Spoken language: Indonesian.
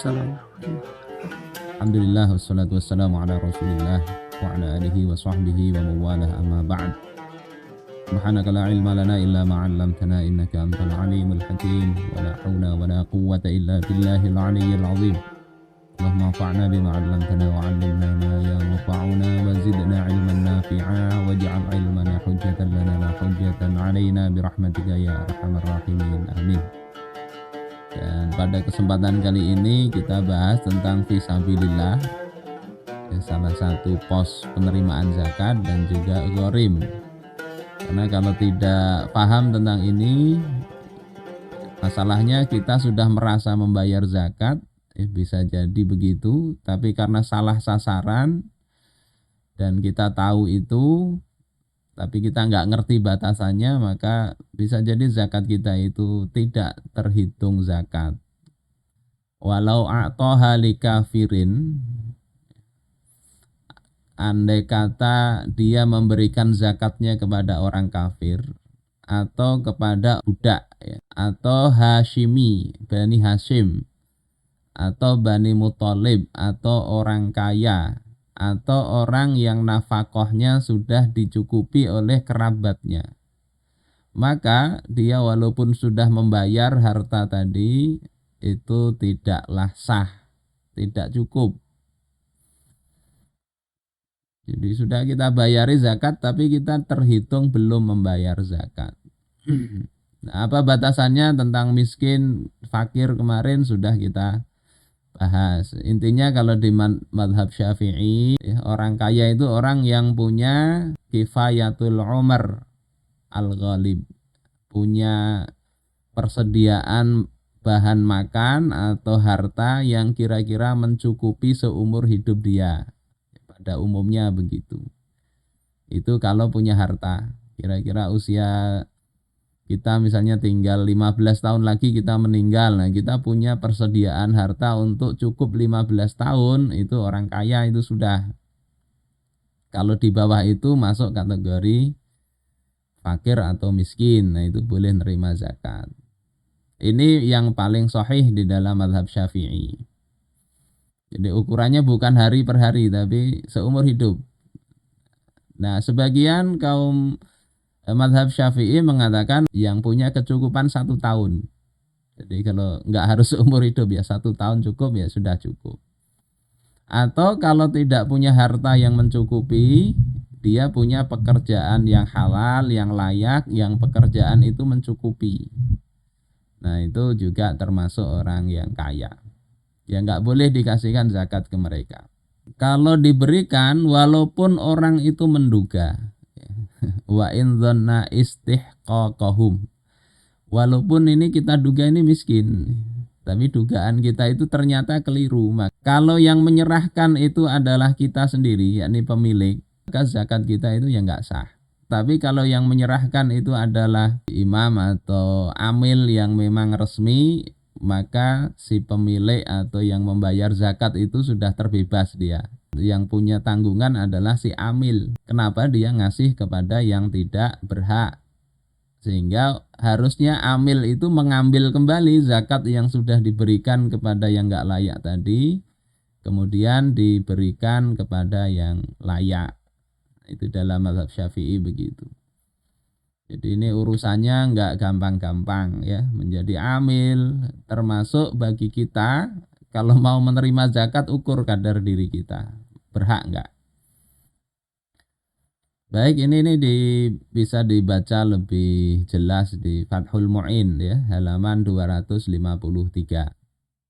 Waalaikumsalam. Alhamdulillah wassalatu wassalamu ala Rasulillah wa ala alihi wa sahbihi wa mawalah amma ba'd. Subhanaka la ilma lana illa ma 'allamtana innaka antal alimul hakim wa la haula wa la quwwata illa billahil aliyyil azim. Allahumma anfa'na bima 'allamtana wa 'allimna ma yanfa'una wa zidna 'ilman nafi'a waj'al 'ilmana hujjatan lana la hujjatan 'alaina bi rahmatika ya arhamar rahimin. Amin. Dan pada kesempatan kali ini kita bahas tentang fisabilillah, salah satu pos penerimaan zakat dan juga gharim. Karena kalau tidak paham tentang ini, masalahnya kita sudah merasa membayar zakat, bisa jadi begitu, tapi karena salah sasaran dan kita tahu itu, tapi kita nggak ngerti batasannya, maka bisa jadi zakat kita itu tidak terhitung zakat. Walau a'toha li kafirin, andai kata dia memberikan zakatnya kepada orang kafir atau kepada budak, atau Hashimi, Bani Hashim, atau Bani Muthalib, atau orang kaya, atau orang yang nafkahnya sudah dicukupi oleh kerabatnya, maka dia walaupun sudah membayar harta tadi itu tidaklah sah, tidak cukup. Jadi sudah kita bayari zakat tapi kita terhitung belum membayar zakat. Nah, apa batasannya tentang miskin, fakir kemarin sudah kita bahas. Intinya kalau di madhab Syafi'i, orang kaya itu orang yang punya kifayatul umar al-ghalib, punya persediaan bahan makan atau harta yang kira-kira mencukupi seumur hidup dia. Pada umumnya begitu. Itu kalau punya harta. Kira-kira usia kita misalnya tinggal 15 tahun lagi kita meninggal. Nah, kita punya persediaan harta untuk cukup 15 tahun, itu orang kaya itu sudah. Kalau di bawah itu masuk kategori fakir atau miskin. Nah, itu boleh nerima zakat. Ini yang paling sahih di dalam mazhab Syafi'i. Jadi ukurannya bukan hari per hari tapi seumur hidup. Nah, sebagian kaum mazhab Syafi'i mengatakan yang punya kecukupan 1 tahun. Jadi kalau nggak harus seumur hidup ya 1 tahun cukup ya sudah cukup. Atau kalau tidak punya harta yang mencukupi, dia punya pekerjaan yang halal, yang layak, yang pekerjaan itu mencukupi. Nah itu juga termasuk orang yang kaya. Ya nggak boleh dikasihkan zakat ke mereka. Kalau diberikan walaupun orang itu menduga, wa in dhanna istihqaqahum, walaupun ini kita duga ini miskin, tapi dugaan kita itu ternyata keliru. Maka kalau yang menyerahkan itu adalah kita sendiri, yakni pemilik, maka zakat kita itu ya nggak sah. Tapi kalau yang menyerahkan itu adalah imam atau amil yang memang resmi, maka si pemilik atau yang membayar zakat itu sudah terbebas dia. Yang punya tanggungan adalah si amil. Kenapa dia ngasih kepada yang tidak berhak? Sehingga harusnya amil itu mengambil kembali zakat yang sudah diberikan kepada yang nggak layak tadi, kemudian diberikan kepada yang layak. Itu dalam mazhab Syafi'i begitu. Jadi ini urusannya nggak gampang-gampang ya, menjadi amil. Termasuk bagi kita kalau mau menerima zakat ukur kadar diri kita, berhak nggak. Baik, ini bisa dibaca lebih jelas di Fathul Mu'in ya, halaman 253.